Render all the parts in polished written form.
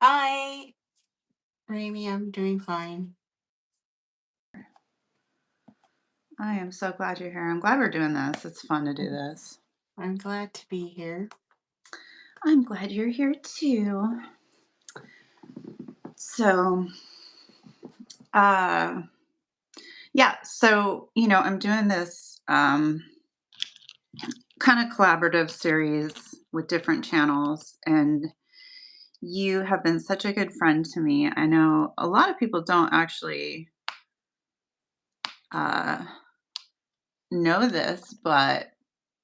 Hi, Ramy. I'm doing fine. I am so glad you're here. I'm glad we're doing this. It's fun to do this. I'm glad to be here. I'm glad you're here too. So, uh, yeah, I'm doing this kind of collaborative series with different channels, and you have been such a good friend to me. I know a lot of people don't actually uh, know this, but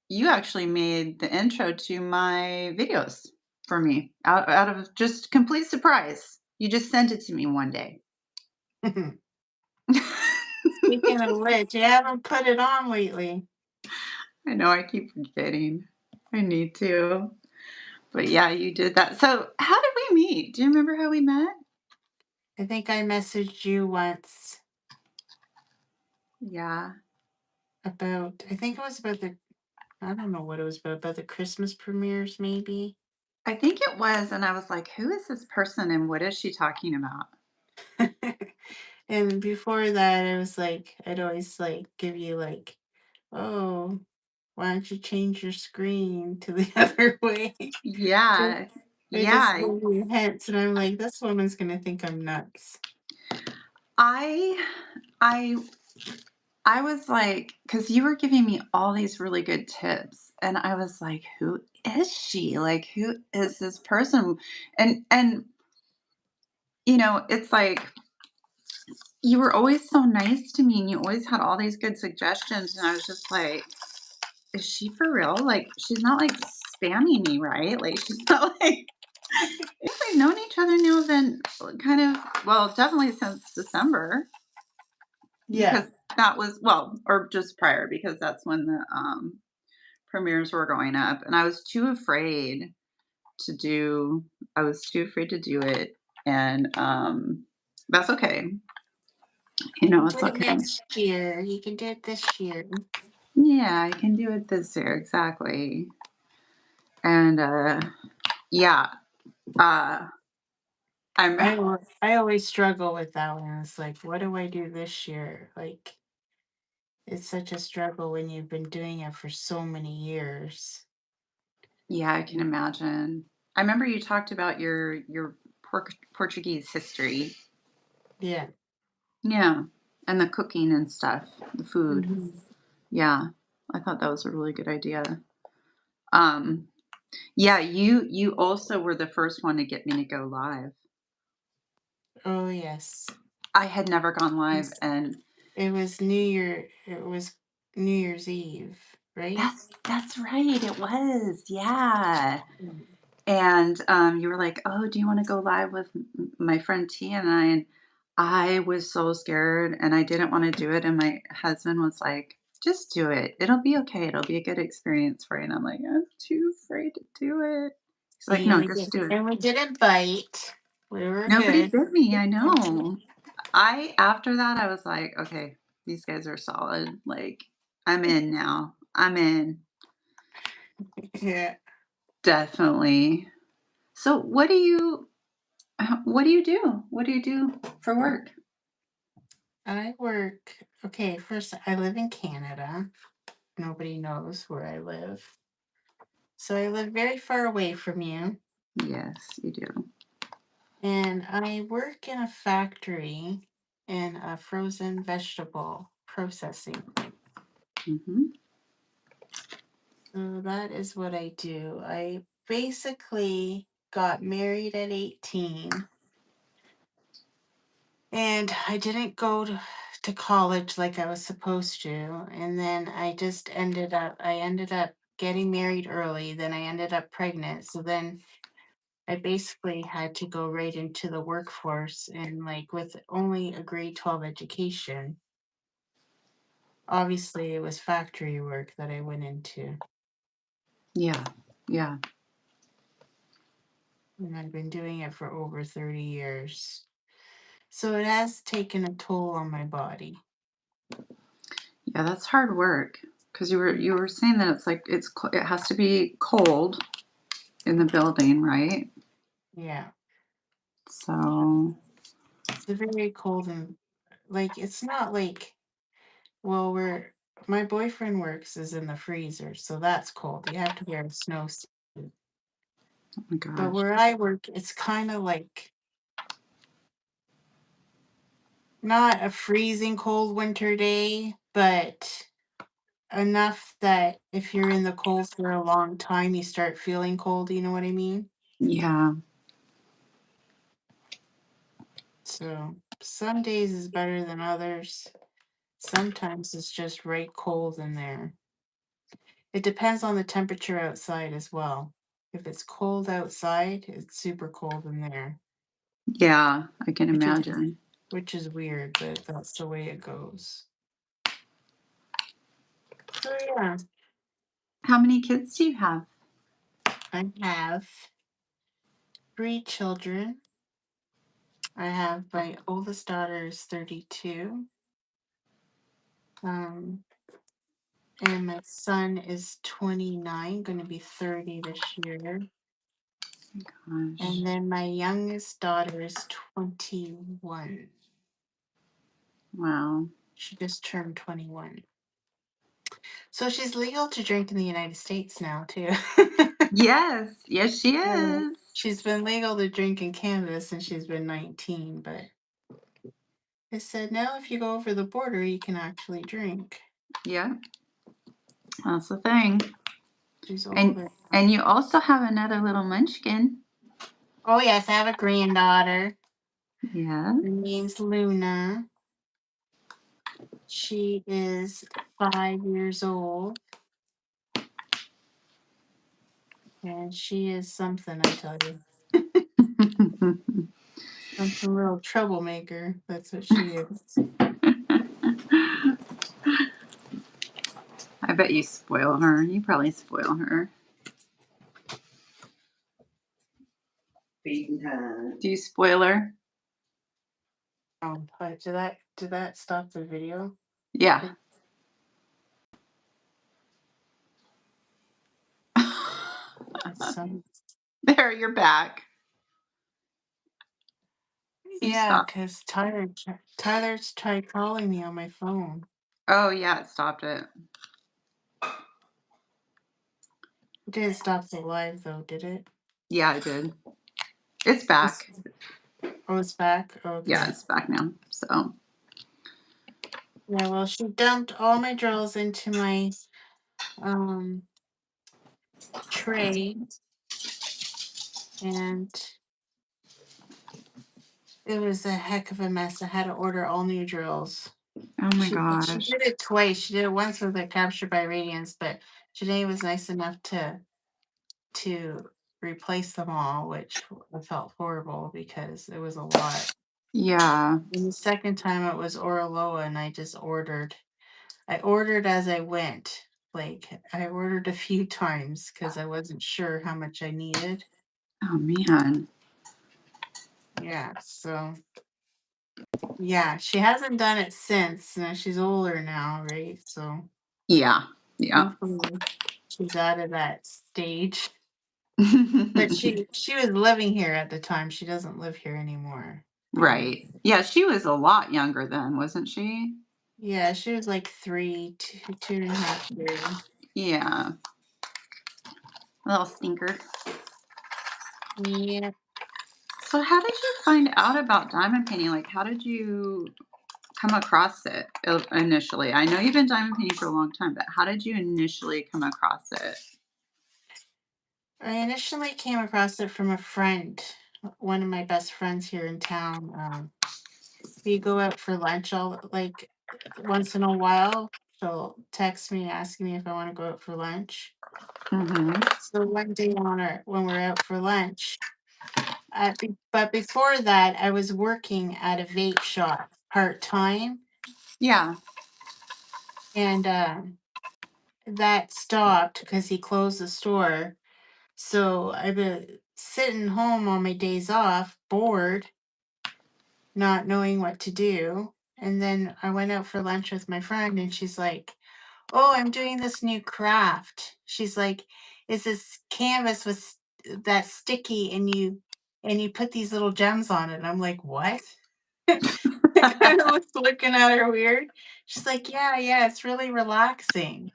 you actually made the intro to my videos for me out of just complete surprise. You just sent it to me one day. Speaking of which, you haven't put it on lately. I know I keep forgetting. I need to. But yeah, you did that. So, how did we meet? Do you remember how we met? I think I messaged you once Yeah. I think it was about I don't know what it was about the Christmas premieres, maybe. I think it was. And I was like, who is this person and what is she talking about? And before that, it was like, I'd always give you oh, why don't you change your screen to the other way? So Yeah. I just Yeah. gave you hints, and I'm like, this woman's gonna think I'm nuts. I I I was like, because you were giving me all these really good tips, and I was like, who is she? Like, who is this person? And it's like you were always so nice to me and you always had all these good suggestions, and I was just like, is she for real? Like, she's not like spamming me, right? Like, she's not like we've known each other now then kind of, well, definitely since December, Yeah. because that was, well, or just prior, because that's when the premieres were going up, and to do I was too afraid to do it, and that's okay. You can It's do it okay. next year. You can do it this year. Yeah, I can do it this year, exactly. And yeah, uh I'm I always struggle with that one. It's like, what do I do this year? Like, it's such a struggle when you've been doing it for so many years. yeah, I can imagine. I remember you talked about your Portuguese history. Yeah. Yeah, and the cooking and stuff, the food. Hmm. Yeah, I thought that was a really good idea. Um, yeah, you also were the first one to get me to go live. Oh yes. I had never gone live, Yes. and It was New Year. It was New Year's Eve, right? that's right, it was, yeah. Mm. And you were like, "Oh, do you want to go live with my friend T and I?" And I was so scared, and I didn't want to do it. And my husband was like, "Just do it. It'll be okay. It'll be a good experience for you." And I'm like, "I'm too afraid to do it." He's like, "No, just do it." And we didn't bite. We were Nobody good. bit me. I know. I After that, I was like, "Okay, these guys are solid. Like, I'm in now. I'm in." Yeah. Definitely. So, what do you do? What do you do for work? I work. Okay, first, I live in Canada. Nobody knows where I live. So I live very far away from you. Yes, you do. And I work in a factory in a frozen vegetable processing plant. Mhm. So that is what I do. I basically got married at 18, and I didn't go to college like I was supposed to. And then I ended up getting married early. Then I ended up pregnant. So then I basically had to go right into the workforce, and with only a grade 12 education. Obviously, it was factory work that I went into, Yeah. Yeah. and I've been doing it for over 30 years. So it has taken a toll on my body. Yeah, that's hard work. Because you were saying that it's like it has to be cold in the building, right? Yeah. So, It's a very cold and like it's not like well we're my boyfriend works is in the freezer, so that's cold. You have to wear a snowsuit. oh my But gosh. where I work, it's kind of like not a freezing cold winter day, but enough that if you're in the cold for a long time, you start feeling cold. You know what I mean? Yeah. So some days is better than others. Sometimes it's just right cold in there. It depends on the temperature outside as well. If it's cold outside, it's super cold in there, Yeah, I can which is imagine. which is weird, but that's the way it goes. So yeah, How many kids do you have? I have 3 children. I have my oldest daughter is 32. Um, and my son is 29, going to be 30 this year. Gosh. And then my youngest daughter is 21. Wow. She just turned 21. So she's legal to drink in the United States now, too. Yes. Yes, she Yeah. is. She's been legal to drink in Canada since she's been 19, but they said now if you go over the border, you can actually drink. Yeah, that's the thing. She's And older now. and you also have another little munchkin. Oh, yes, I have a granddaughter. Yeah. Her name's Luna. She is 5 years old, and she is something, I tell you. Something little troublemaker. That's what she is. I bet you spoil her. You probably spoil her. Feeding time. Do you spoil her? But did that stop the video? Yeah. Did my son? There, you're back. You Yeah, stopped. because Tyler's tried calling me on my phone. Oh, yeah, it stopped it. It didn't stop the live though, did it? Yeah, it did. It's back. It's, oh, it's back. Yeah, Okay. it's back now. So, Yeah. Well, she dumped all my drills into my um tray, and it was a heck of a mess. I had to order all new drills. oh my She gosh. did it twice. She did it once with the capture by radiance, but Janae was nice enough to replace them all, which I felt horrible because it was a lot. Yeah. And the second time it was Oraloa, and I just ordered. I ordered as I went. Like I ordered a few times because I wasn't sure how much I needed. Oh man. Yeah, so yeah, she hasn't done it since. Now she's older now, right? So Yeah. Yeah. hopefully she's out of that stage. But she was living here at the time. She doesn't live here anymore. And Right. Yeah, she was a lot younger then, wasn't she? yeah, she was like 3, 2.5 years. Yeah. A little stinker. Yeah. So how did you find out about diamond painting? Like, how did you come across it initially? I know you've been diamond painting for a long time, but how did you initially come across it? I initially came across it from a friend, one of my best friends here in town. We go out for lunch all like once in a while. She'll text me asking me if I want to go out for lunch. Mhm. So one day when we're out for lunch, but before that, I was working at a vape shop part time, Yeah. and that stopped because he closed the store. So I've been sitting home on my days off, bored, not knowing what to do. And then I went out for lunch with my friend, and she's like, "Oh, I'm doing this new craft." She's like, "It's this canvas with that's sticky, and and you put these little gems on it." And I'm like, "What?" I kinda was looking at her weird. She's like, "Yeah, yeah, it's really relaxing."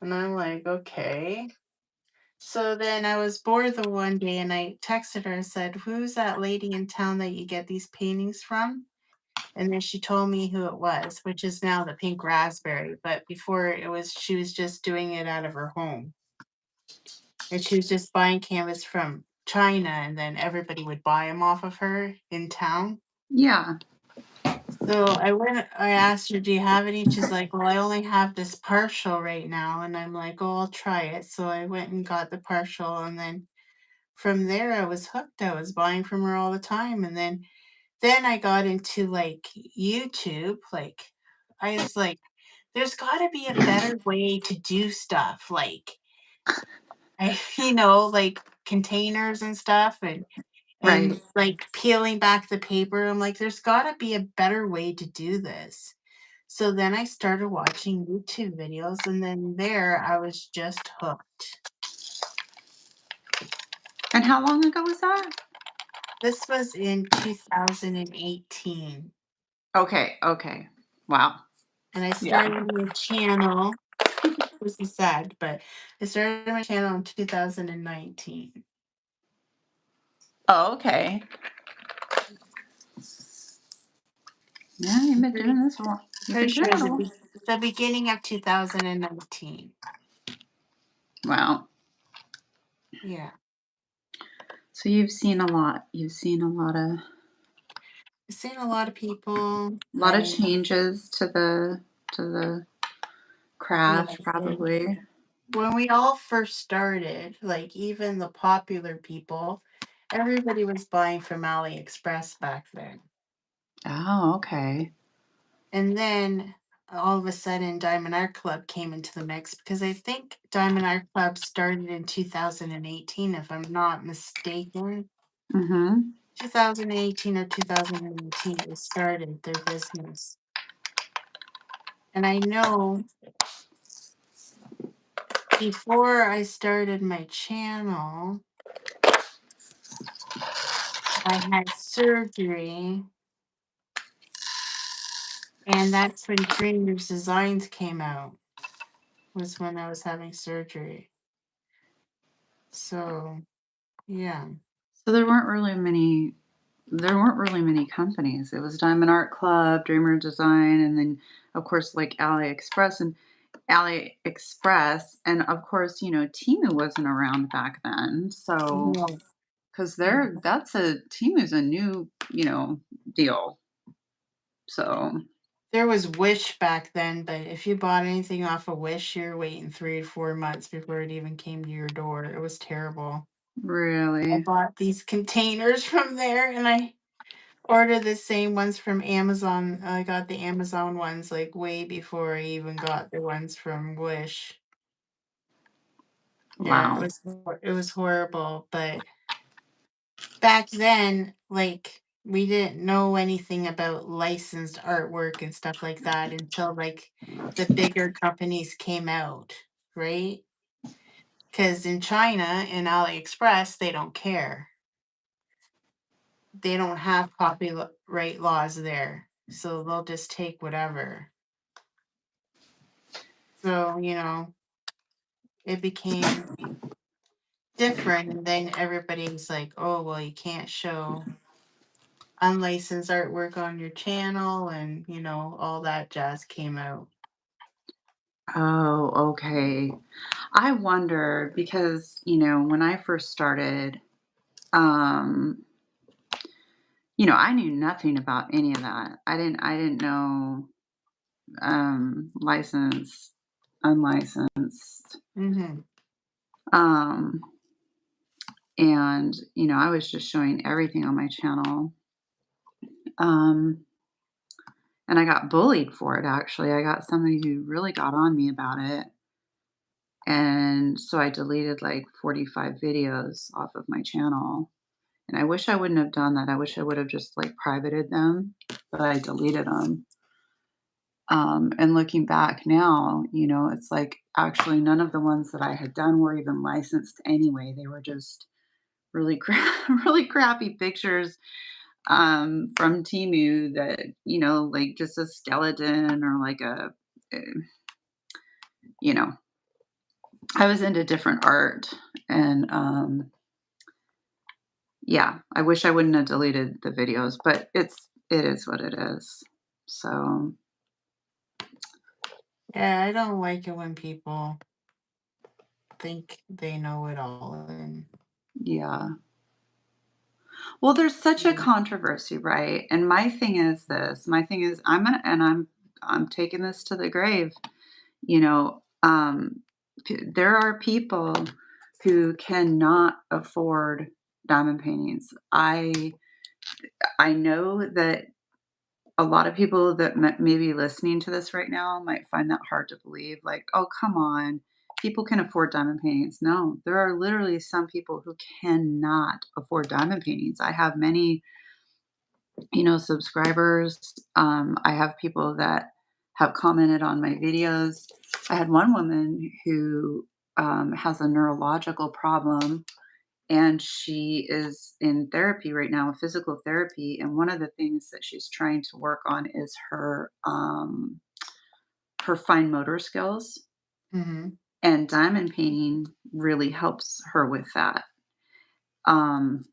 And I'm like, "Okay." So then I was bored the one day and I texted her and said, "Who's that lady in town that you get these paintings from?" And then she told me who it was, which is now the pink raspberry, but before it was she was just doing it out of her home. And she was just buying canvas from China, and then everybody would buy them off of her in town. Yeah. So I asked her, "Do you have any?" She's like, "Well, I only have this partial right now." And I'm like, "Oh, I'll try it." So I went and got the partial, and then from there I was hooked. I was buying from her all the time. And then I got into like YouTube. Like I was like, there's gotta be a better way to do stuff. Like I like containers and stuff and Right. like peeling back the paper. I'm like, there's gotta be a better way to do this. So then I started watching YouTube videos, and then there I was just hooked. And how long ago was that? This was in 2018, Okay, okay. Wow. and I Yeah. started my channel. This is sad, but I started my channel in 2019. Oh, okay. Yeah, you've I'm been doing this a while. You've pretty been doing sure it a while. the beginning of 2019. Wow. Yeah. So you've seen a lot. You've seen I've seen a lot of people. lot of changes to the craft Yes, and probably. when we all first started, like even the popular people, everybody was buying from AliExpress back then. Oh, okay. And then all of a sudden, Diamond Art Club came into the mix because I think Diamond Art Club started in 2018, if I'm not mistaken. Mhm. 2018 or 2019, they started their business. And I know before I started my channel, I had surgery, and that's when Dreamers Designs came out, was when I was having surgery. So, yeah. So there weren't really many companies. It was Diamond Art Club, Dreamer Design, and then of course like AliExpress, and of course, Temu wasn't around back then. So No. because Mhm. Temu's a new, deal. So There was Wish back then, but if you bought anything off of Wish, you're waiting 3 to 4 months before it even came to your door. It was terrible. I really, bought these containers from there, and I ordered the same ones from Amazon. I got the Amazon ones, like, way before I even got the ones from Wish. Yeah, wow. it was horrible, but back then, like, we didn't know anything about licensed artwork and stuff like that until, like, the bigger companies came out, right? Because in China and AliExpress, they don't care. They don't have copyright laws there, so they'll just take whatever. So, it became different, and then everybody's like, "Oh, well, you can't show unlicensed artwork on your channel," and, all that jazz came out. Oh, okay. I wonder because, when I first started, um, I knew nothing about any of that. I didn't know licensed, unlicensed. Mhm. Um, and, I was just showing everything on my channel. Um, and I got bullied for it actually. I got somebody who really got on me about it. And so I deleted like 45 videos off of my channel. And I wish I wouldn't have done that. I wish I would have just like privated them, but I deleted them. And looking back now, it's like actually none of the ones that I had done were even licensed anyway. They were just really really crappy pictures, from Temu that, like just a skeleton or like eh, you know, I was into different art and, yeah, I wish I wouldn't have deleted the videos, but it is what it is. So, Yeah, I don't like it when people think they know it all and yeah. Well, there's such a yeah. controversy, right? And my thing is I'm taking this to the grave, you know, there are people who cannot afford diamond paintings. I know that a lot of people that may be listening to this right now might find that hard to believe. Like, oh, come on. People can afford diamond paintings. No, there are literally some people who cannot afford diamond paintings. I have many, subscribers. I have people that have commented on my videos. I had one woman who has a neurological problem and she is in therapy right now, physical therapy. And one of the things that she's trying to work on is her fine motor skills. Mhm. And diamond painting really helps her with that. Um,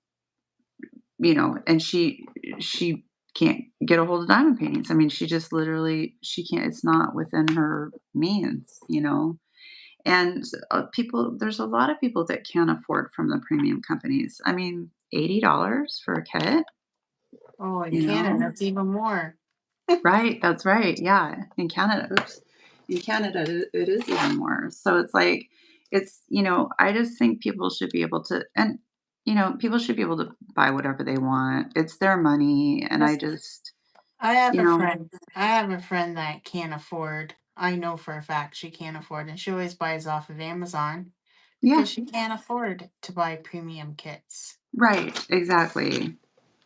and she can't get a hold of diamond paintings. I mean, she just literally she can't. It's not within her means. And there's a lot of people that can't afford from the premium companies. I mean, $80 for a kit, Oh, in you Canada, know? that's even more. Right, that's right, yeah, in Canada, oops. In Canada, it is even more. So it's like I just think people should be able to and, people should be able to buy whatever they want. It's their money, and I Yes. just I have you a know friend I have a friend that can't afford. I know for a fact she can't afford, and she always buys off of Amazon Yeah, because she can't afford to buy premium kits. right, exactly.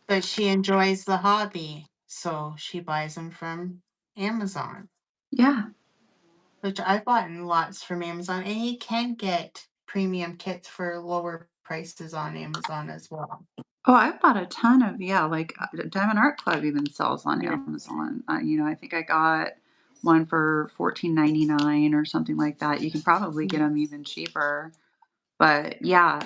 But she enjoys the hobby, so she buys them from Amazon, Yeah. which I bought in lots from Amazon, and you can get premium kits for lower prices on Amazon as well. Oh, I've bought a ton of like, Diamond Art Club even sells on Yeah. Amazon. I think I got one for 14.99 or something like that. You can probably get them even cheaper. But yeah,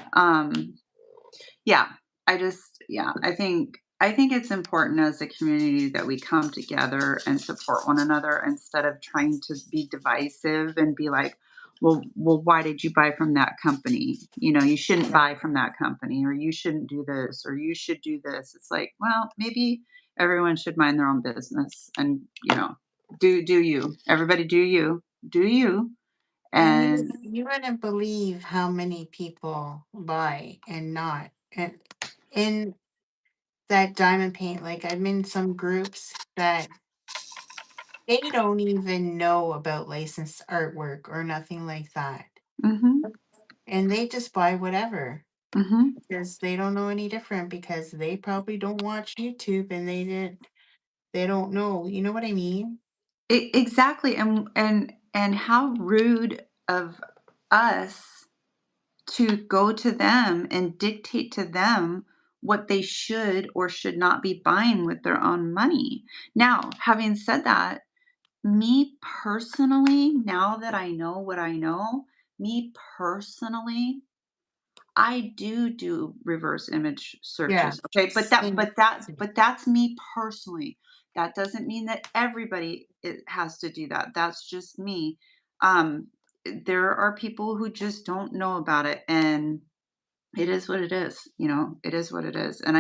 I think it's important as a community that we come together and support one another instead of trying to be divisive and be like, well, why did you buy from that company? You shouldn't Yeah. buy from that company, or you shouldn't do this, or you should do this. It's like, well, maybe everyone should mind their own business and do you. Everybody do you, And and you wouldn't believe how many people buy and not. And in that diamond paint, like I'm in some groups that they don't even know about licensed artwork or nothing like that. mhm, And they just buy whatever mhm. because they don't know any different because they probably don't watch YouTube and they don't know. You know what I mean? Exactly, and how rude of us to go to them and dictate to them what they should or should not be buying with their own money. Now, having said that, me personally, now that I know what I know, me personally, I do reverse image Yeah. searches, okay? But that Same. but that but that's me personally. That doesn't mean that everybody has to do that. That's just me. There are people who just don't know about it, and it is what it is, It is what it is, and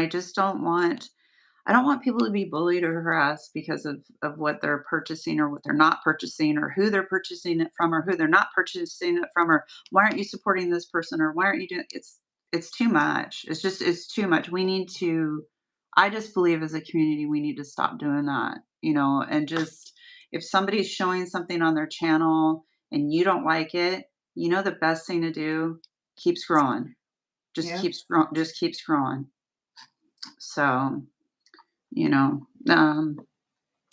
I don't want people to be bullied or harassed because of what they're purchasing or what they're not purchasing or who they're purchasing it from or who they're not purchasing it from or why aren't you supporting this person or why aren't you doing it's too much. It's too much. I just believe as a community we need to stop doing that, and just if somebody's showing something on their channel and you don't like it, the best thing to do, keep scrolling. Yeah. Just keep scrolling. So, you know, um,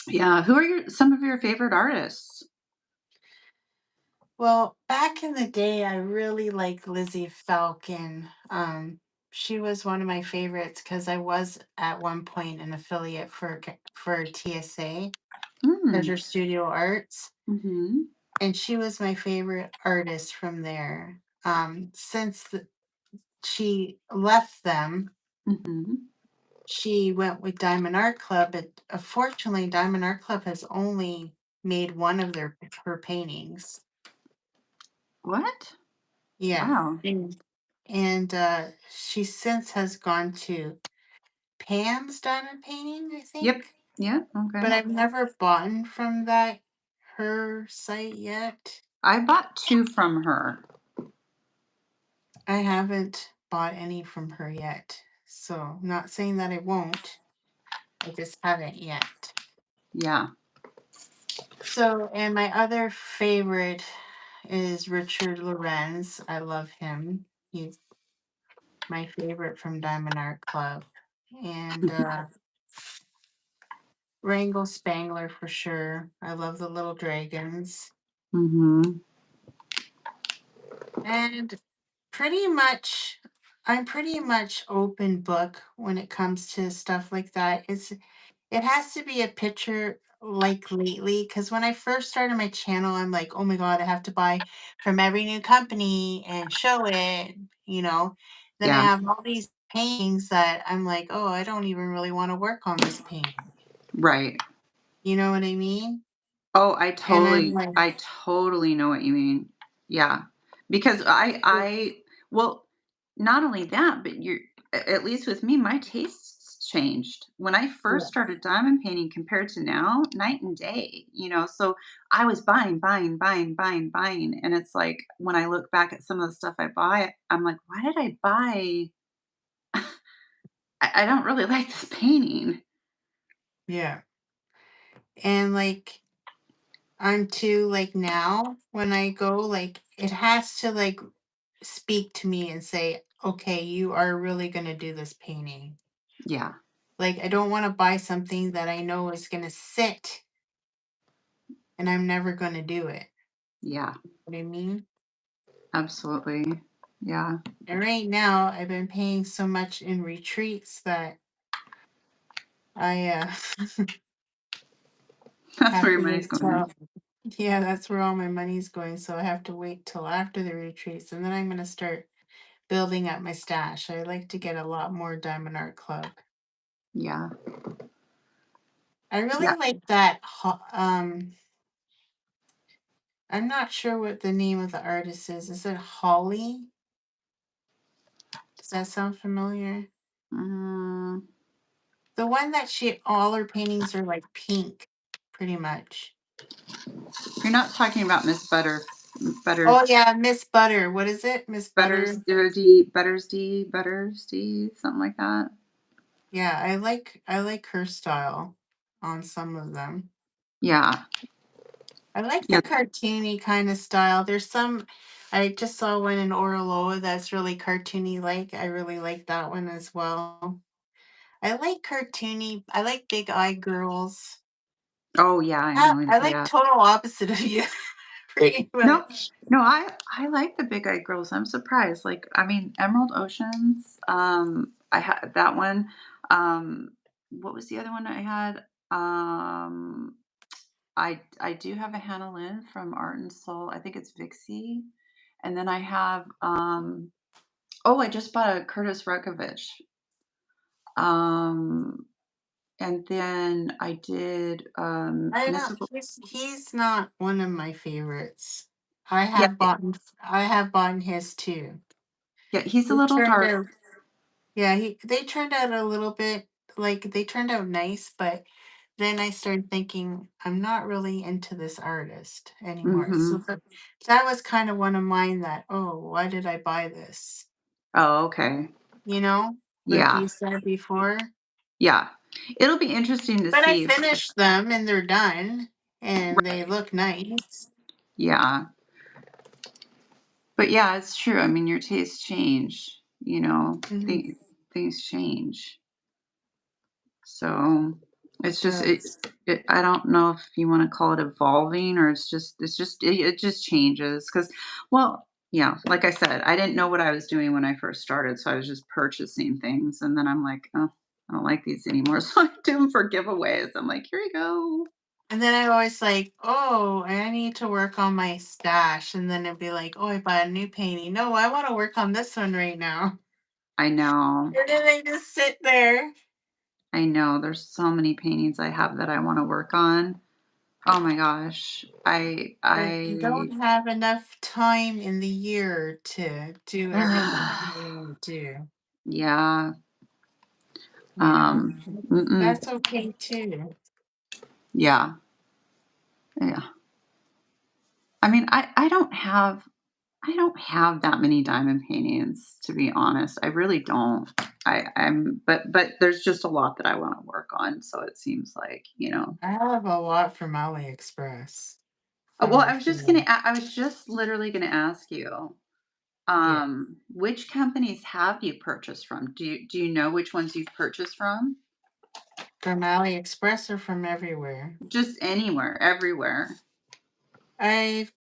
yeah. Who are some of your favorite artists? Well, back in the day, I really liked Lizzie Falcon. she was one of my favorites because I was at one point an affiliate for TSA, Mm. Treasure Studio Arts, Mhm. and she was my favorite artist from there. She left them, Mhm. she went with Diamond Art Club, but unfortunately, Diamond Art Club has only made one of her paintings. What? Yeah, Wow. and she since has gone to Pam's Diamond Painting, I Yep. think, Yep. but Okay. I've never bought from that her site yet. I bought 2 from her. I haven't bought any from her yet, so not saying that I won't. I just haven't yet. Yeah. So, and my other favorite is Richard Lorenz. I love him. He's my favorite from Diamond Art Club. And Wrangle Spangler for sure. I love the little dragons. Mhm. And pretty much, I'm pretty much open book when it comes to stuff like that. It has to be a picture like lately, because when I first started my channel, I'm like, oh my God, I have to buy from every new company and show it, you know. Then I Yeah. have all these paintings that I'm like, oh, I don't even really want to work on this painting. Right. You know what I mean? Oh, And I'm like, I totally know what you mean. Yeah. Because I well, not only that, but at least with me, my tastes changed. When I first yeah, started diamond painting compared to now, night and day, so I was buying, buying, buying, buying, buying, and it's like, when I look back at some of the stuff I buy, I'm like, "Why did I buy? I don't really like this painting." yeah. And like, I'm too, like, now when I go, like, it has to, like, speak to me and say, okay, you are really going to do this painting. Yeah. Like, I don't wanna buy something that I know is gonna sit and I'm never gonna do it. Yeah. What I mean? Absolutely. Yeah. And right now, I've been paying so much in retreats that I, That's where have your to money's wait going. till yeah, that's where all my money's going, so I have to wait till after the retreats, and then I'm gonna start building up my stash. I like to get a lot more Diamond Art Club. Yeah. I Yeah. really like that I'm not sure what the name of the artist is. Is it Holly? Does that sound familiar? Mm, The one that she all her paintings are like pink, pretty much. you're not talking about Miss Oh yeah, Miss Butter. What is it? Miss Butter. Butters D, something like that. Yeah, I like her style on some of them. Yeah. I like the Yeah. cartoony kind of style. There's some I just saw one in Oraloa that's really cartoony like. I really like that one as well. I like cartoony. I like big eye girls. Oh, yeah, I Yeah, know. I like Yeah. total opposite of you, pretty No, much. no, I like the Big Eyed Girls. I'm surprised. Like, I mean, Emerald Oceans, I had that one. What was the other one I had? I do have a Hannah Lynn from Art and Soul. I think it's Vixie. And then I have, oh, I just bought a Curtis Rukovich. Um, and then I did, I don't Mystical. he's not one of my favorites. Yeah, I have bought his too. yeah, he's a They little turned dark. out yeah, they turned out a little bit like they turned out nice, but then I started thinking I'm not really into this artist anymore. So Mhm. that was kind of one of mine that, oh, why did I buy this? Oh, okay. You know, like Yeah, you said before. yeah. It'll be interesting to But I see if finished them and they're done and they right. look nice. Yeah. But yeah, it's true. I mean, your tastes change, Mhm. things change. So, It it's just does. I don't know if you wanna call it evolving or it just changes. Because, well, Yeah, like I said, I didn't know what I was doing when I first started, so I was just purchasing things, and then I'm like, "Oh, I don't like these anymore," so I do them for giveaways. I'm like, "Here you go." And then I always like, "Oh, I need to work on my stash," and then it'd be like, "Oh, I bought a new painting. No, I wanna work on this one right now." I know. And then they just sit there. I know, there's so many paintings I have that I wanna work on. Oh my gosh. But you don't have enough time in the year to do everything you wanna do, Yeah, you know? mm-mm. That's okay too. Yeah, yeah. I mean, I don't have that many diamond paintings, to be honest. I really don't. But there's just a lot that I wanna work on, so it seems like, you know. I have a lot from AliExpress Well, from before. I was just literally gonna ask you, Yeah. which companies have you purchased from? Do you know which ones you've purchased from? From AliExpress or from everywhere. Just anywhere, everywhere. I've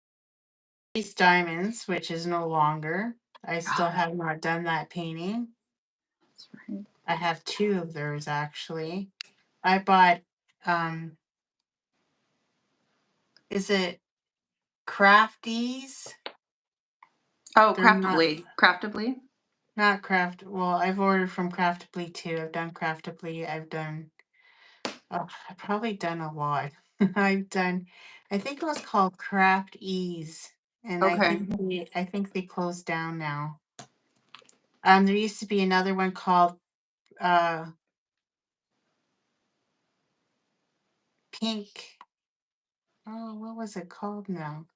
these diamonds, which is no longer. I still Ah, have not done that painting. that's right. I have 2 of those actually. I bought, um, is it Crafties? Oh, They're not Craftably. Craftably? not Craft well, I've ordered from Craftably too. I've done Craftably, I've done I've probably done a lot. I've done I think it was called Craft Ease, and Okay. I think they closed down now. There used to be another one called, uh, Pink oh, what was it called now?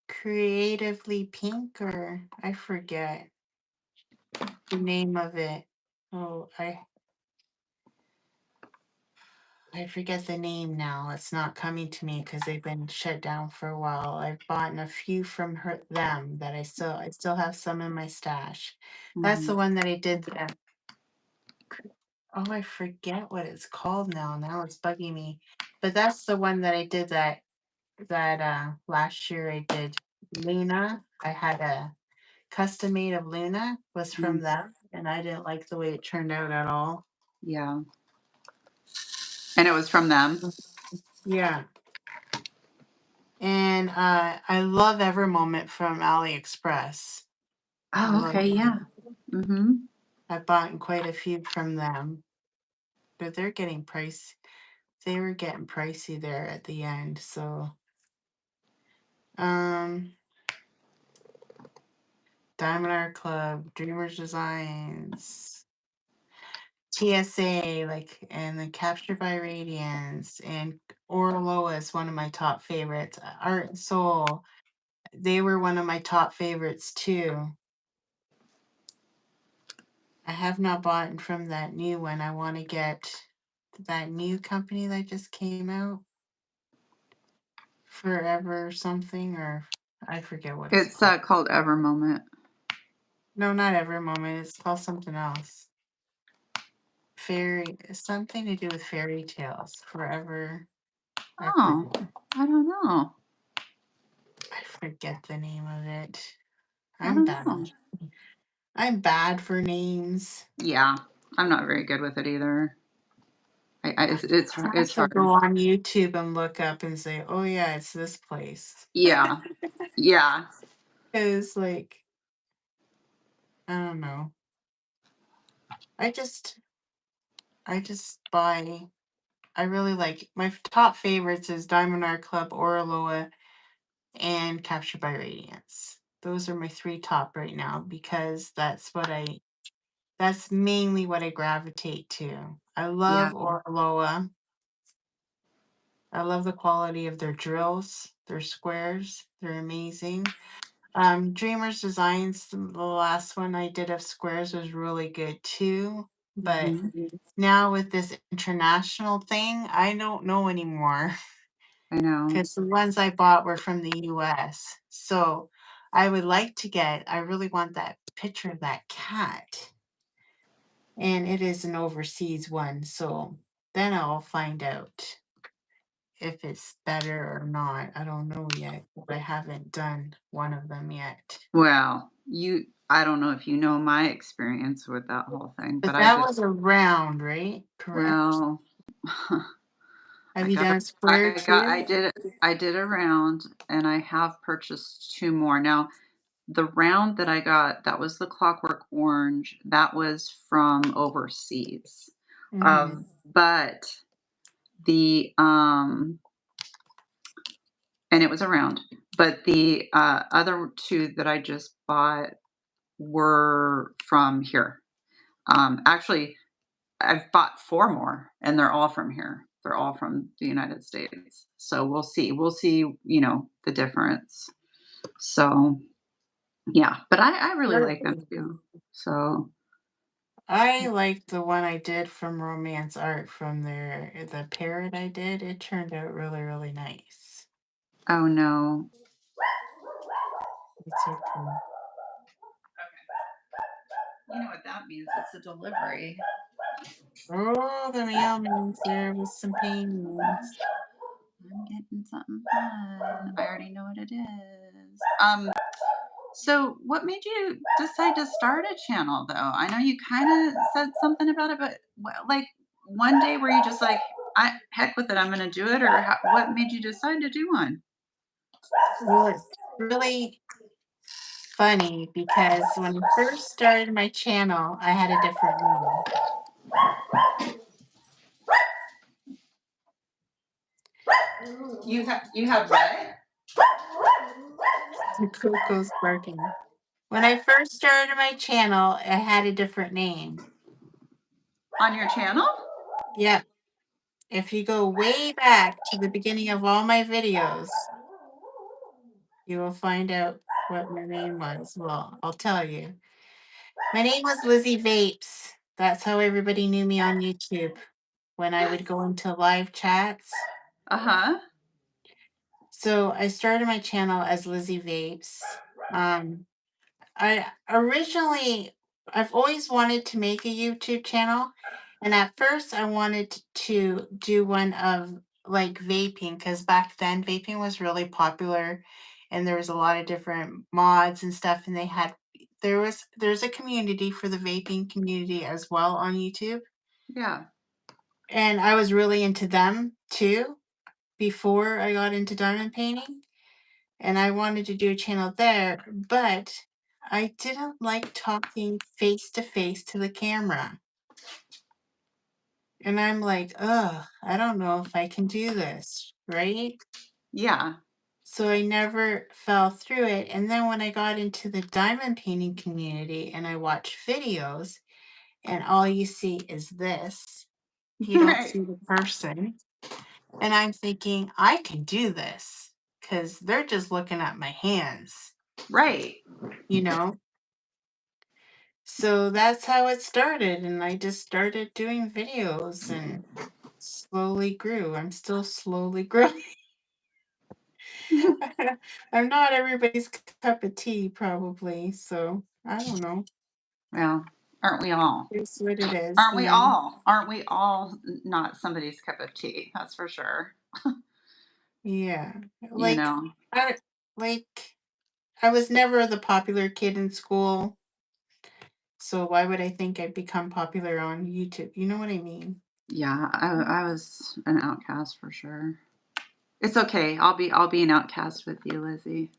Creatively Pink, or I forget the name of it. Oh, I forget the name now. It's not coming to me because 'cause they've been shut down for a while. I've bought a few from them that I still have some in my stash. That's the Mhm. one that I did oh, I forget what it's called now. Now it's bugging me. But that's the one that I did last year I did Luna. I had a custom made of Luna was from Mm, them, and I didn't like the way it turned out at all. yeah. And it was from them? Yeah. And I love Ever Moment from AliExpress. I Oh, love okay, yeah. them. Mhm. I bought quite a few from them, but they were getting pricey there at the end. So, um, Diamond Art Club, Dreamers Designs, TSA, like, and then Captured by Radiance, and Orloa is one of my top favorites. Art and Soul, they were one of my top favorites too. I have not bought from that new one. I want to get that new company that just came out, Forever something, or I forget what it's It's, called. called Ever Moment. No, not Ever Moment. It's called something else. Fairy, something to do with fairy tales. Forever. I Oh, forget. I don't know. I forget the name of it. I I'm don't bad. know. I'm bad for names. Yeah, I'm not very good with it either. I have It's to go hard. on YouTube and look up and say, "Oh yeah, it's this place." Yeah, yeah. Because like I don't know. I just I just buy. I really like my top favorites is Diamond Art Club, Oraloa, and Captured by Radiance. Those are my 3 top right now because that's mainly what I gravitate to. I Yeah. love Oraloa. I love the quality of their drills, their squares. They're amazing. Dreamers Designs, the last one I did of squares was really good too. But Mhm. now with this international thing, I don't know anymore. I know. Because the ones I bought were from the US. So I really want that picture of that cat. And it is an overseas one. So then I'll find out if it's better or not. I don't know yet, 'cause I haven't done one of them yet. Well, I don't know if you know my experience with that whole thing, but But I that just was a round, right? Correct? well, Have I you got done a square too? I did a round and I have purchased 2 more. Now, the round that I got, that was the Clockwork Orange, that was from overseas. Mhm. But the, and it was a round, but the, other 2 that I just bought were from here. Actually, I've bought 4 more, and they're all from here. They're all from the United States. So we'll see. We'll see, the difference. So, yeah, but I really Sure. like them too. So I like the one I did from Romance Art from the parrot I did. It turned out really, really nice. oh, no. It's okay. You know what that means, it's a delivery. Oh, the mailman's there with some paintings. I'm getting something fun. I already know what it is. So what made you decide to start a channel, though? I know you kinda said something about it, but like, one day were you just like, "I heck with it, I'm gonna do it," or what made you decide to do one? Well, it's really funny because when I first started my channel, I had a different name. You have what? The Coco's barking. When I first started my channel, I had a different name. On your channel? Yep. If you go way back to the beginning of all my videos, you will find out what my name was. Well, I'll tell you. My name was Lizzie Vapes. That's how everybody knew me on YouTube when I would go into live chats. Uh-huh. So I started my channel as Lizzie Vapes. Um, I've always wanted to make a YouTube channel. And at first, I wanted to do one of like vaping because back then vaping was really popular and there was a lot of different mods and stuff. And there's a community for the vaping community as well on YouTube. Yeah. And I was really into them too before I got into diamond painting. And I wanted to do a channel there, but I didn't like talking face to face to the camera. And I'm like, ugh, I don't know if I can do this, right? Yeah. So I never fell through it. And then when I got into the diamond painting community and I watch videos, and all you see is this, you don't Right. see the person. And I'm thinking, I can do this because they're just looking at my hands, Right. you know? So that's how it started, and I just started doing videos and slowly grew. I'm still slowly growing. I'm not everybody's cup of tea, probably. So I don't know. Well, aren't we all? It's what it is, you know. Aren't we all not somebody's cup of tea? That's for sure. Yeah, You like know? I like I was never the popular kid in school, so why would I think I'd become popular on YouTube? You know what I mean? Yeah, I was an outcast for sure. It's okay. I'll be an outcast with you, Lizzie.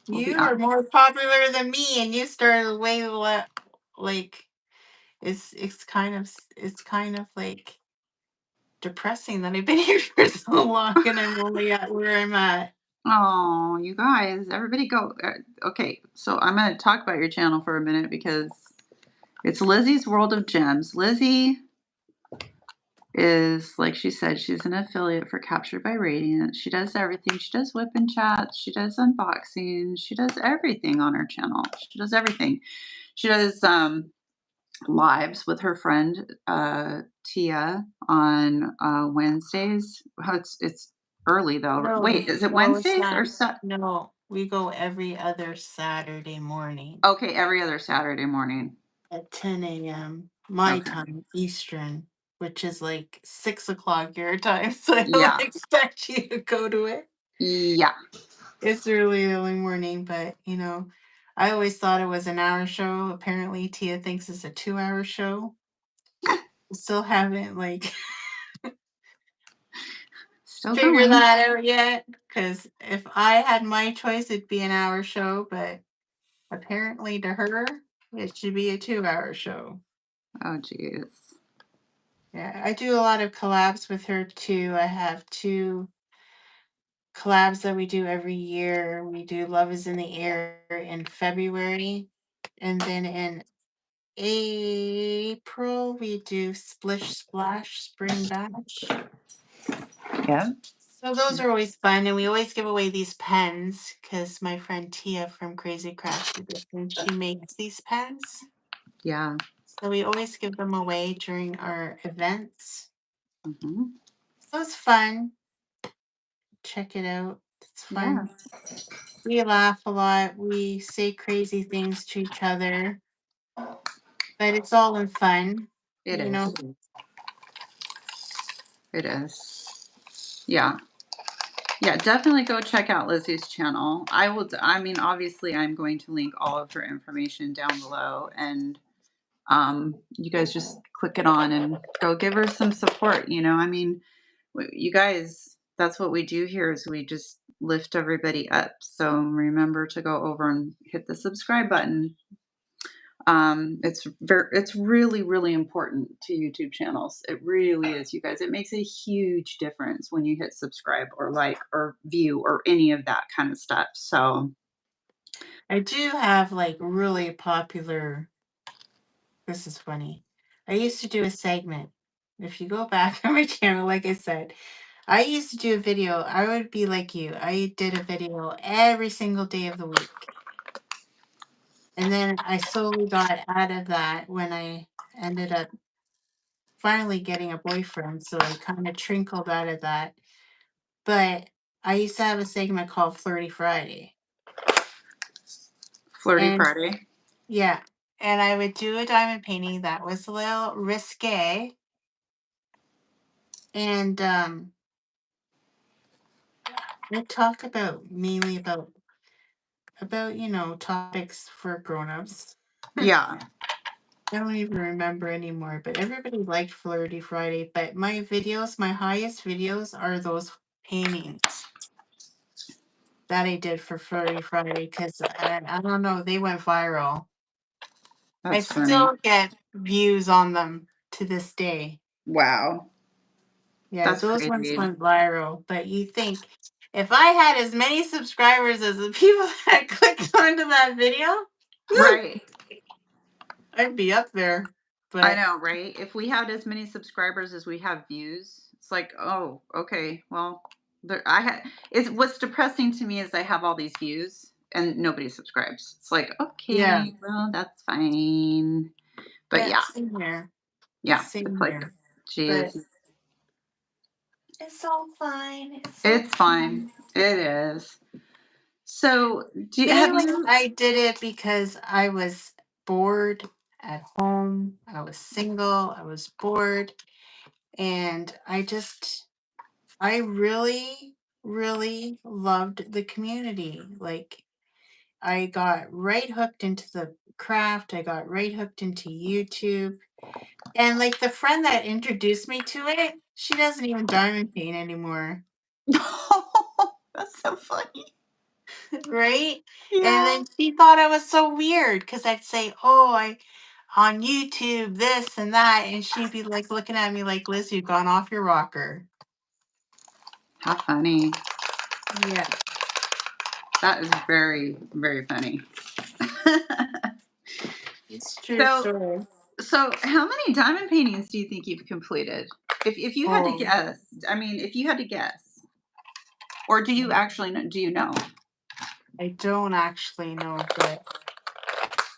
We'll be You out. are more popular than me, and you started like it's kind of like depressing that I've been here for so long and I'm only at where I'm at. Oh, you guys, everybody go. Okay, so I'm going to talk about your channel for a minute because it's Lizzie's World of Gems. Lizzie is, like she said, she's an affiliate for Captured by Radiant. She does everything. She does whip and chats. She does unboxings. She does everything on her channel. She does everything. She does lives with her friend Tia on Wednesdays. Oh, it's early though. No, Wait, is it no, it's Wednesdays or not. No, we go every other Saturday morning okay, every other Saturday morning. at 10 a.m. my Okay. time, Eastern. which is like 6 o'clock your time, so I don't Yeah. expect you to go to it. Yeah. It's really early morning, but I always thought it was an hour show. Apparently, Tia thinks it's a 2 hour show. Still haven't like Still figure going. that out yet. Because if I had my choice, it'd be an hour show, but apparently to her, it should be a 2 hour show. Oh, geez. Yeah, I do a lot of collabs with her too. I have two collabs that we do every year. We do Love is in the Air in February. And then in April, we do Splish Splash Spring Bash. Yeah. So those are always fun, and we always give away these pens because my friend Tia from Crazy Craft Edition, she makes these pens. Yeah. So we always give them away during our events. Mhm. So it's fun. Check it out. It's Yeah. fun. We laugh a lot. We say crazy things to each other, but it's all in fun, It you is. know. It is. Yeah. Yeah, definitely go check out Lizzie's channel. I mean, obviously, I'm going to link all of her information down below, and you guys just click it on and go give her some support. I mean, you guys, that's what we do here is we just lift everybody up. So remember to go over and hit the subscribe button. It's really, really important to YouTube channels. It really is, you guys. It makes a huge difference when you hit subscribe or like or view or any of that kind of stuff. So I do have like really popular. This is funny. I used to do a segment. If you go back on my channel, like I said, I used to do a video. I would be like you. I did a video every single day of the week. And then I slowly got out of that when I ended up finally getting a boyfriend. So I kind of trickled out of that. But I used to have a segment called Flirty Friday. Flirty And Friday. yeah, and I would do a diamond painting that was a little risque. And I talk about mainly about topics for grown-ups. Yeah. I don't even remember anymore, but everybody liked Flirty Friday. But my videos, my highest videos are those paintings that I did for Flirty Friday because I don't know, they went viral. I That's funny. still get views on them to this day. Wow. Yeah, That's those ones crazy. went viral. But you think if I had as many subscribers as the people that clicked onto that video, woo, Right. I'd be up there. I But know, right? If we had as many subscribers as we have views, it's like, oh, okay, well, I had. It's what's depressing to me is I have all these views and nobody subscribes. It's like, yeah, okay, well, that's fine. But yeah, yeah, same here. yeah, it's Same like, here. geez, But it's all fine. It's so it's fine. fine. It is. So, have Mainly, you? I did it because I was bored at home. I was single. I was bored. And I really, really loved the community. Like, I got right hooked into the craft. I got right hooked into YouTube. And like the friend that introduced me to it, she doesn't even diamond paint anymore. That's so funny. Right? And Yeah. then she thought I was so weird because I'd say, "Oh, I on YouTube this and that," and she'd be like looking at me like, "Liz, you've gone off your rocker." How funny. Yeah, That is very, very funny. it's true So, story. so how many diamond paintings do you think you've completed? If you had to Oh, guess, I mean, if you had to guess, or do you actually know? Do you know? I don't actually know, but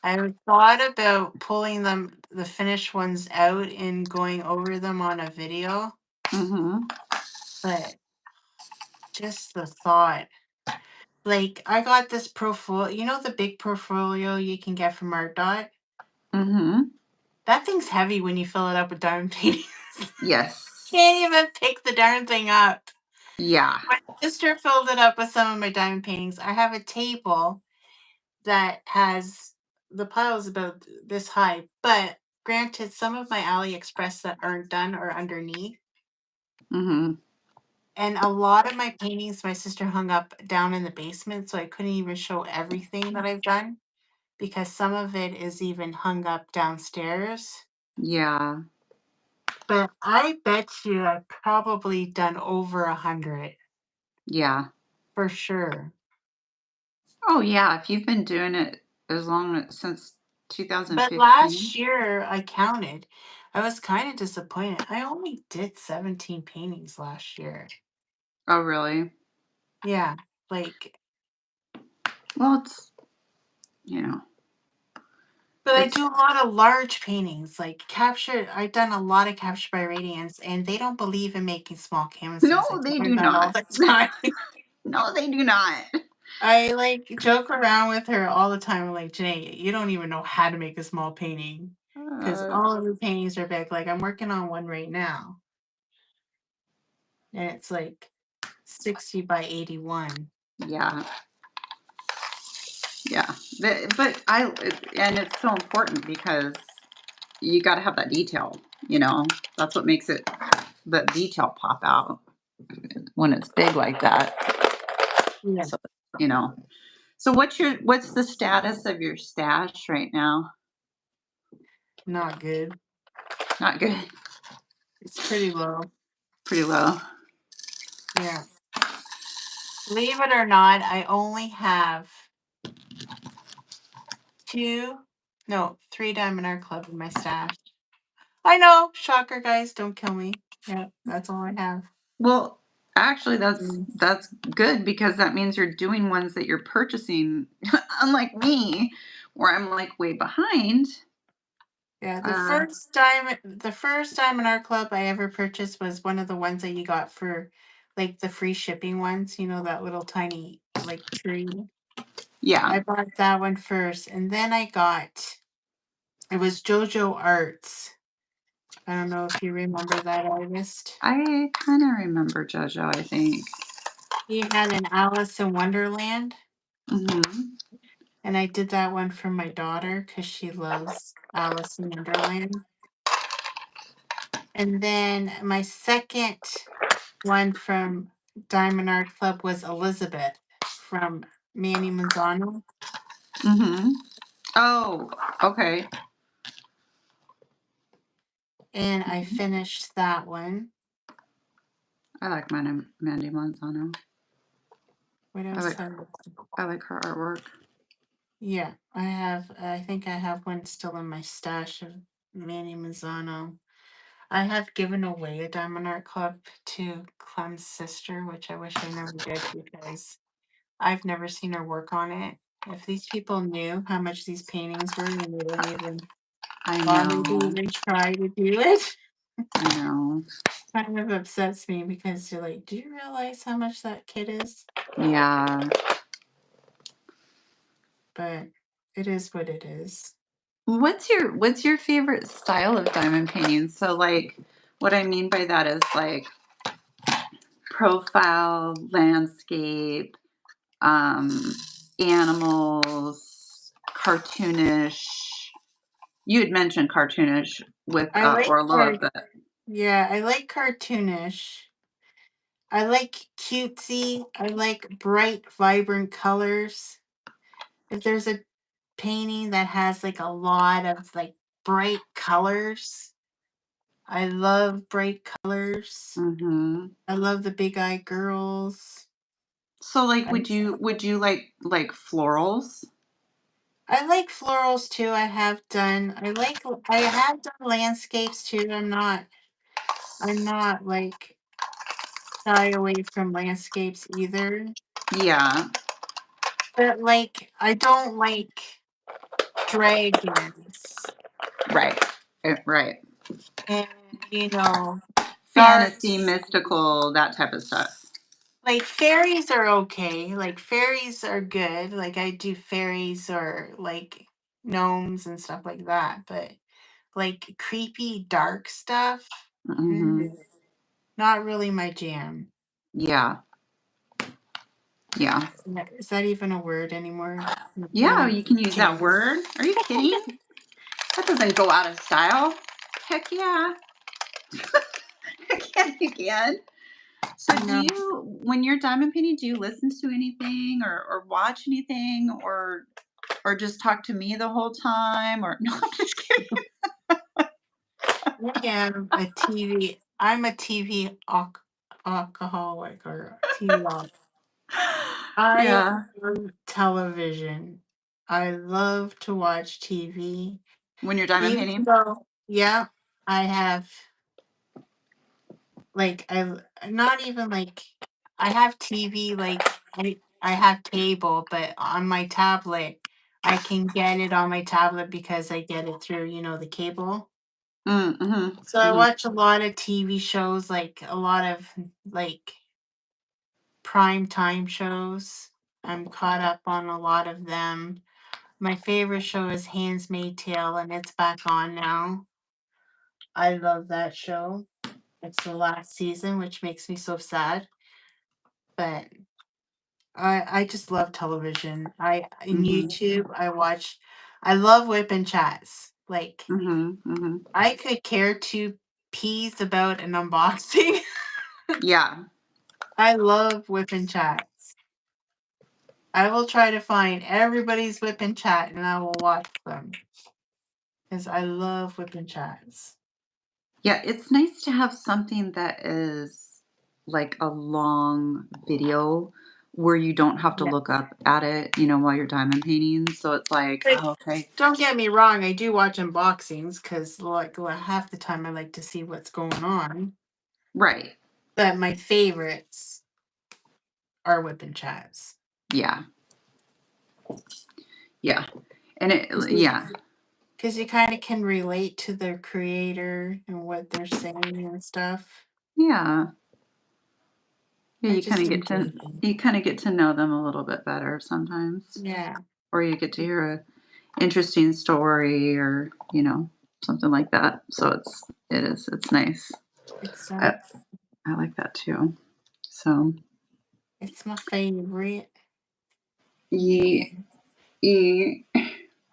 I thought about pulling the finished ones out and going over them on a video, Mhm. but just the thought. Like, I got this portfolio, the big portfolio you can get from Art Dot? Mhm. That thing's heavy when you fill it up with diamond painting. Yes. Can't even pick the darn thing up. Yeah. My sister filled it up with some of my diamond paintings. I have a table that has the piles about this high, but granted, some of my AliExpress that aren't done are underneath. Mhm. And a lot of my paintings my sister hung up down in the basement, so I couldn't even show everything that I've done because some of it is even hung up downstairs. Yeah. But I bet you I've probably done over 100 Yeah. for sure. Oh, yeah, if you've been doing it as long as since But 2015. last year I counted. I was kind of disappointed. I only did 17 paintings last year. Oh, really? Yeah, like, Well, it's you know, but I it's do a lot of large paintings, like capture. I've done a lot of capture by radiance, and they don't believe in making small no, canvases. I they tell her do that all not. the time. No, they do not. I like joke around with her all the time. I'm like, Janae, you don't even know how to make a small painting because Uh, all of her paintings are big. Like I'm working on one right now, and it's like 60 by 81. yeah, yeah. But I and it's so important because you gotta have that detail, you know? That's what makes it the detail pop out when it's big like that. Yeah, So, you know. So what's the status of your stash right now? not good. Not good. It's pretty low. Pretty low. Yeah. Believe it or not, I only have two, no, three Diamond Art Club in my stash. I know, shocker, guys, don't kill me. Yeah, that's all I have. Well, actually Mm. that's good because that means you're doing ones that you're purchasing unlike me where I'm like way behind. Yeah, Uh the first Diamond Art Club I ever purchased was one of the ones that you got for like the free shipping ones, that little tiny like tree. yeah. I bought that one first, and then I got it was JoJo Arts. I don't know if you remember that artist. I kind of remember JoJo, I think. He had an Alice in Wonderland, Mhm. and I did that one for my daughter because she loves Alice in Wonderland. And then my second one from Diamond Art Club was Elizabeth from Manny Manzano, Mhm. Oh, okay. and I finished that one. I like Mandy Manzano. What I else like have I like her artwork. Yeah, I think I have one still in my stash of Manny Manzano. I have given away a Diamond Art Club to Clem's sister, which I wish I never did because I've never seen her work on it. If these people knew how much these paintings were, they wouldn't even I bother to know. even try to do it. I know. Kind of upsets me because you're like, do you realize how much that kid is? Yeah. But it is what it is. What's your favorite style of diamond painting? So like what I mean by that is like profile, landscape, um, animals, cartoonish. You had mentioned cartoonish with I like Orla, but yeah, I like cartoonish. I like cutesy. I like bright, vibrant colors. If there's a painting that has like a lot of like bright colors, I love bright colors. mhm. I love the big eyed girls. So like I, would you like florals? I like florals too. I have done landscapes too. I'm not like shy away from landscapes either. Yeah, But like I don't like dragons right. Right. and Fantasy, sharks. mystical, that type of stuff. Like fairies are okay. Like fairies are good. Like I do fairies or like gnomes and stuff like that. But like creepy dark stuff. Mhm. Mm, not really my jam. Yeah. Yeah. Is that even a word anymore? Yeah, Really you can use that jam. word. Are you kidding? That doesn't go out of style. Heck yeah. Heck yeah, you can. So do No. you when you're diamond painting, do you listen to anything or watch anything or just talk to me the whole time or no, I'm just kidding. I am a TV. I'm a TV alcoholic or TV. I Yeah. love television. I love to watch TV. When you're diamond Even painting? though, yeah, I have like not even like I have TV like I have cable, but on my tablet I can get it on my tablet because I get it through, the cable. Mhm. So I Mhm. watch a lot of TV shows, like a lot of like prime time shows. I'm caught up on a lot of them. My favorite show is Handmaid's Tale, and it's back on now. I love that show. It's the last season, which makes me so sad. But I just love television. I in Mhm. YouTube I watch. I love whip and chats. Like Mhm. Mhm. I could care two peas about an unboxing. Yeah. I love whip and chats. I will try to find everybody's whip and chat, and I will watch them because I love whip and chats. Yeah, it's nice to have something that is like a long video where you don't have to Yeah. look up at it, while you're diamond painting. So it's like, But oh, okay. don't get me wrong, I do watch unboxings because, like, half the time I like to see what's going on. Right. But my favorites are whip and chats. Yeah. Yeah. And yeah. Because you kind of can relate to their creator and what they're saying and stuff. Yeah. Yeah, I you kind just of get enjoy to them. you kind of get to know them a little bit better sometimes. Yeah, Or you get to hear a interesting story or, something like that. So it's nice. I exactly. I like that too. So, It's my favorite. yeah. And Yeah.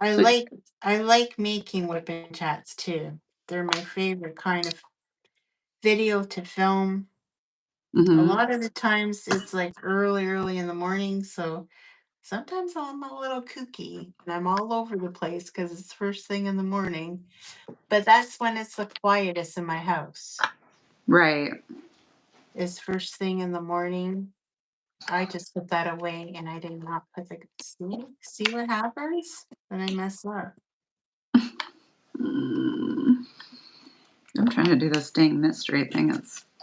I So like I like making whip and chats too. They're my favorite kind of video to film. A mhm. lot of the times it's like early, early in the morning, so sometimes I'm a little kooky and I'm all over the place because it's first thing in the morning. But that's when it's the quietest in my house. Right. Is first thing in the morning. I just put that away and I did not put the see what happens when I mess up. Mm, I'm trying to do this dang mystery thing.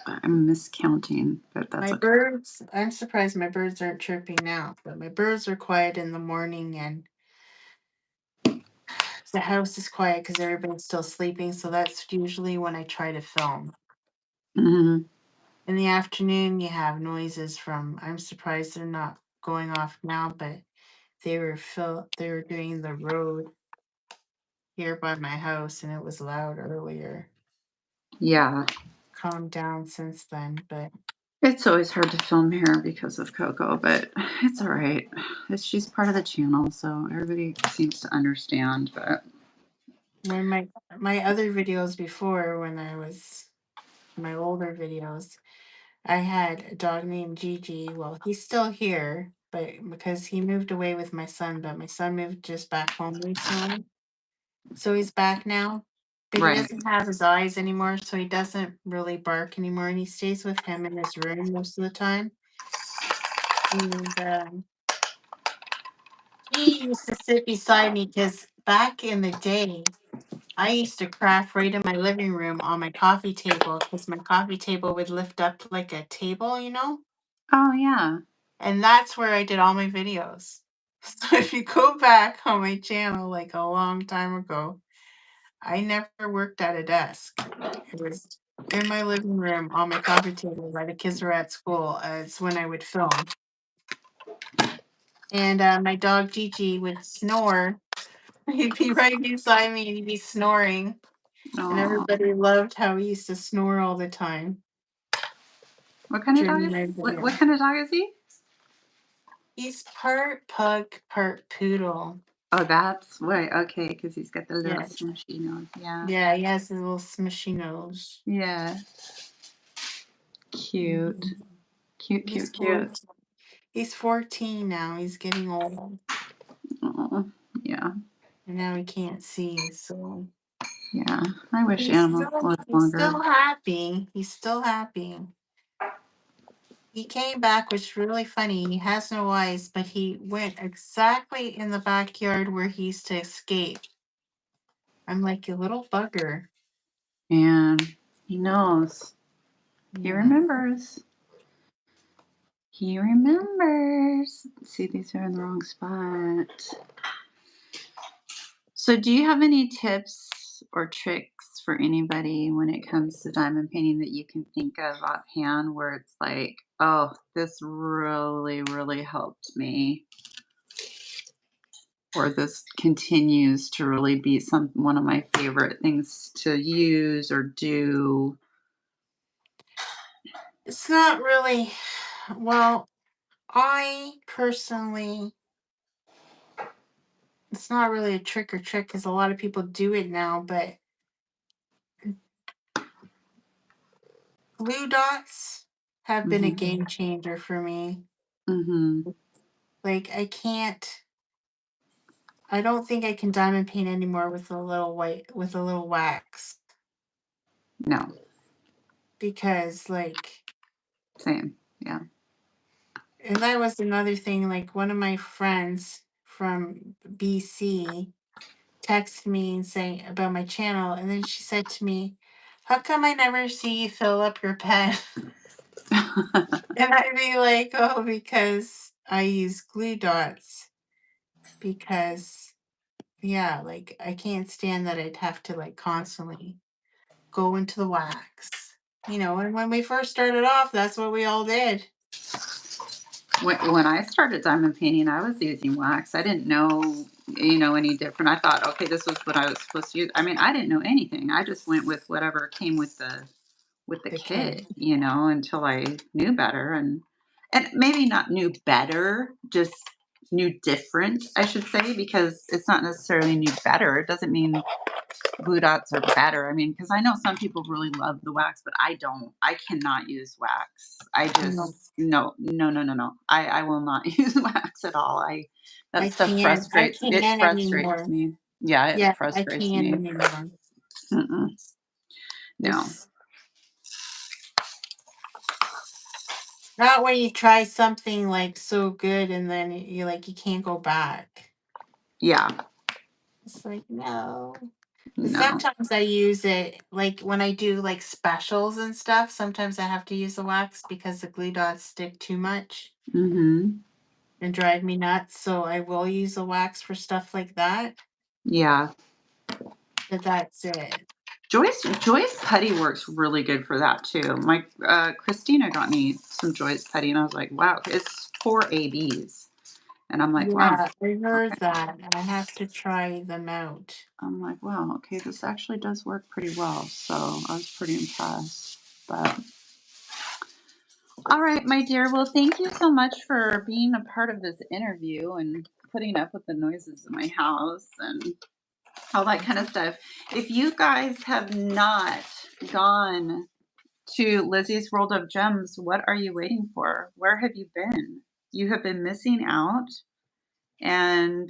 I'm miscounting, but that's My okay. birds, I'm surprised my birds aren't chirping now, but my birds are quiet in the morning and the house is quiet because everybody's still sleeping. So that's usually when I try to film. Mhm. In the afternoon, you have noises from, I'm surprised they're not going off now, but they were doing the road here by my house and it was loud earlier. Yeah. Calmed down since then, but It's always hard to film here because of Coco, but it's all right. She's part of the channel, so everybody seems to understand. But when my other videos before when I was my older videos, I had a dog named Gigi. Well, he's still here, but because he moved away with my son, but my son moved just back home recently. So he's back now. But he right, doesn't have his eyes anymore, so he doesn't really bark anymore, and he stays with him in his room most of the time. And he used to sit beside me because back in the day, I used to craft right in my living room on my coffee table because my coffee table would lift up like a table. oh yeah, And that's where I did all my videos. So if you go back on my channel like a long time ago, I never worked at a desk. It was in my living room on my coffee table while the kids were at school. It's when I would film. And my dog Gigi would snore. He'd be right beside me and he'd be snoring. and Oh, everybody loved how he used to snore all the time what kind of dog during is my what video. kind of dog is he? He's part pug, part poodle. Oh, that's why. Okay, because he's got the little Yeah. smushy nose. Yeah. Yeah, he has a little smushy nose. Yeah. Cute. Mhm. Cute, He's cute, cute. 14. He's 14 now. He's getting old. Oh, yeah. And now he can't see, so Yeah. I wish animals lived he's longer. still happy. He's still happy. He came back, which is really funny. He has no eyes, but he went exactly in the backyard where he used to escape. I'm like, you little bugger. And he knows. He Yeah. remembers. He remembers. See, these are in the wrong spot. So, do you have any tips or tricks for anybody when it comes to diamond painting that you can think of offhand where it's like, oh, this really, really helped me, or this continues to really be one of my favorite things to use or do? It's not really, well, I personally, it's not really a trick because a lot of people do it now, but glue dots have been a Hmm. game changer for me. Hmm. Like, I don't think I can diamond paint anymore with a little wax No, because, like, same. Yeah. and that was another thing. Like, one of my friends from BC texted me and saying about my channel, and then she said to me, "How come I never see you fill up your pen?" And I'd be like, "Oh, because I use glue dots. Because yeah, like I can't stand that I'd have to like constantly go into the wax." And when we first started off, that's what we all did. When I started diamond painting, I was using wax. I didn't know, any different. I thought, okay, this was what I was supposed to use. I mean, I didn't know anything. I just went with whatever came with the The kid. kit, until I knew better, and maybe not knew better, just knew different, I should say, because it's not necessarily knew better. It doesn't mean glue dots are better. I mean, because I know some people really love the wax, but I don't. I cannot use wax. I No, just no, no, no, no, no. I will not use wax at all. That stuff I frustrates. It can't frustrates anymore. me. Yeah, it Yeah, I frustrates can't me. anymore. Mm-mm, no. It's not when you try something like so good and then you can't go back. Yeah, It's like, no. no. Sometimes I use it like when I do like specials and stuff. Sometimes I have to use the wax because the glue dots stick too much Mm-hmm. and drive me nuts. So I will use the wax for stuff like that. Yeah. But that's it. Joyce putty works really good for that too. My Christina got me some Joyce putty, and I was like, wow, it's 4 ABs, and I'm like, wow, Yeah, I heard okay. that. I have to try them out. I'm like, wow, okay, this actually does work pretty well. So I was pretty impressed. But all right, my dear. Well, thank you so much for being a part of this interview and putting up with the noises in my house and all that kind of stuff. If you guys have not gone to Lizzie's World of Gems, what are you waiting for? Where have you been? You have been missing out, and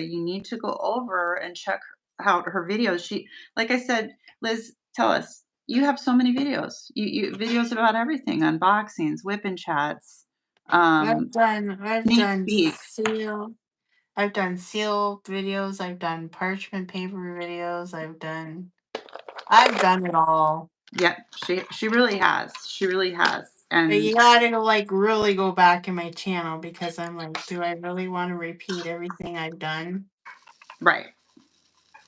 you need to go over and check out her videos. Like I said, Liz, tell us. You have so many videos. You videos about everything, unboxings, whip and chats, um, I've sneak done peek. I've done seal videos, I've done parchment paper videos, I've done it all. Yep, she really has. She really has. But And you gotta like really go back in my channel because I'm like, do I really want to repeat everything I've done? right,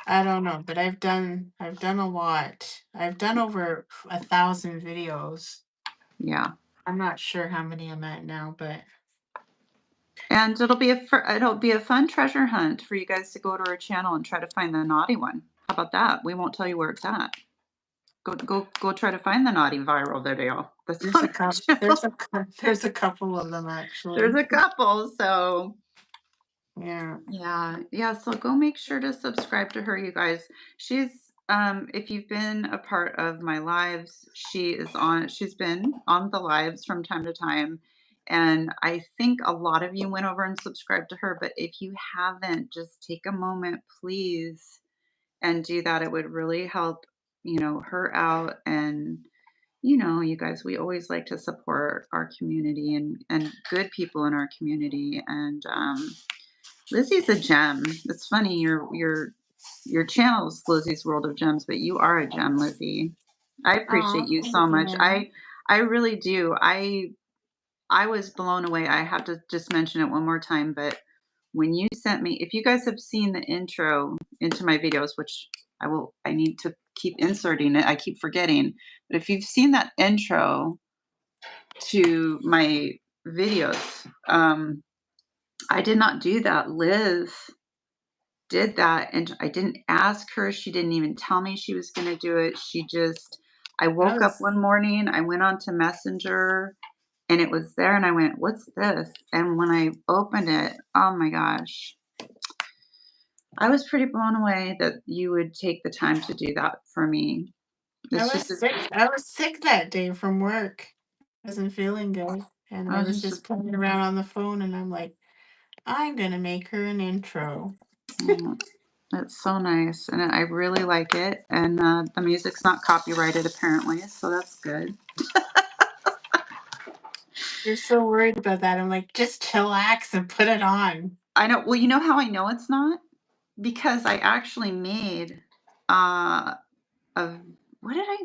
I don't know, but I've done a lot. I've done over 1,000 videos. yeah. I'm not sure how many I'm at now, but And it'll be a fun treasure hunt for you guys to go to her channel and try to find the naughty one. How about that? We won't tell you where it's at. Go try to find the naughty viral video that's There's on a our couple. channel. There's a couple of them There's actually. a couple, so Yeah. yeah. Yeah, so go make sure to subscribe to her, you guys. If you've been a part of my lives, she's been on the lives from time to time. And I think a lot of you went over and subscribed to her, but if you haven't, just take a moment, please, and do that. It would really help, her out. And you guys, we always like to support our community and good people in our community. And Lizzie's a gem. It's funny, your channel's Lizzie's World of Gems, but you are a gem, Lizzie. I appreciate Oh, you so thank much. you. I really do. I was blown away. I have to just mention it one more time, but when you sent me, if you guys have seen the intro into my videos, which I need to keep inserting it. I keep forgetting. But if you've seen that intro to my videos, I did not do that. Liz did that, and I didn't ask her. She didn't even tell me she was going to do it. I That woke up was one morning, I went on to Messenger, and it was there, and I went, "What's this?" And when I opened it, oh my gosh, I was pretty blown away that you would take the time to do that for me. I It's was just, sick. I was sick that day from work. I wasn't feeling good, and I was it's just just, playing around on the phone, and I'm like, I'm gonna make her an intro. mm, it's so nice, and I really like it. And the music's not copyrighted apparently, so that's good. You're so worried about that. I'm like, just chillax and put it on. I know. Well, you know how I know it's not? Because I actually made, a what did I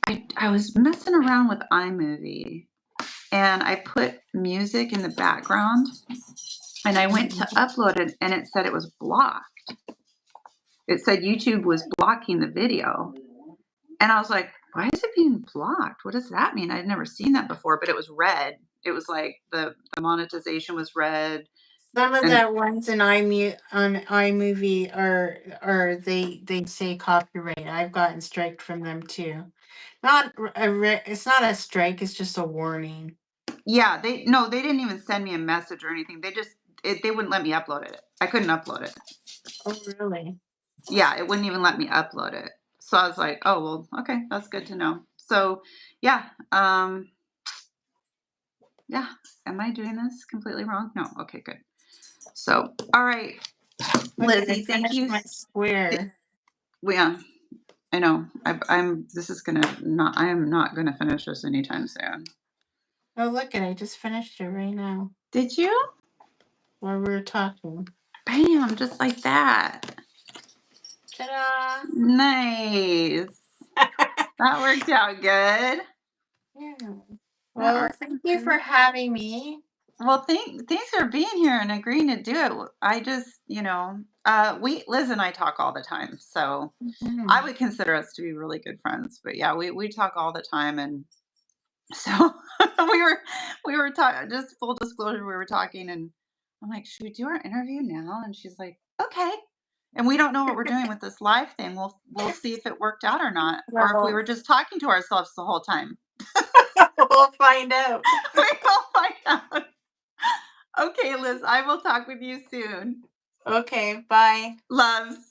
make? I was messing around with iMovie, and I put music in the background, and I went to Mhm. upload it, and it said it was blocked. It said YouTube was blocking the video, and I was like, "Why is it being blocked? What does that mean?" I'd never seen that before, but it was red. It was like the monetization was red, Some of and the ones in iMovie are they say copyright. I've gotten striked from them too. Not it's not a strike. It's just a warning. yeah, they didn't even send me a message or anything. They wouldn't let me upload it. I couldn't upload it. Oh, really? Yeah, it wouldn't even let me upload it. So I was like, "Oh, well, okay, that's good to know." So, yeah, yeah. Am I doing this completely wrong? No. Okay, good. So, all right, Okay, I Lizzie, thank finished you. my square. Yeah, I know. I'm. This is gonna not. I am not gonna finish this anytime soon. Oh, look it! I just finished it right now Did you? while we were talking. Bam! Just like that. Ta-da! Nice. That worked out good. Yeah. That Well, worked thank out you for good. having me. Well, thanks for being here and agreeing to do it. I just, Liz and I talk all the time, so I Mhm. would consider us to be really good friends. But yeah, we talk all the time, and so we were talking. Just full disclosure, we were talking, and I'm like, should we do our interview now? And she's like, okay. And we don't know what we're doing with this live thing. We'll see if it worked out or not, or if we Well, were just talking to ourselves the whole time. we'll find out. We will find out. Okay, Liz, I will talk with you soon. Okay, bye. Loves.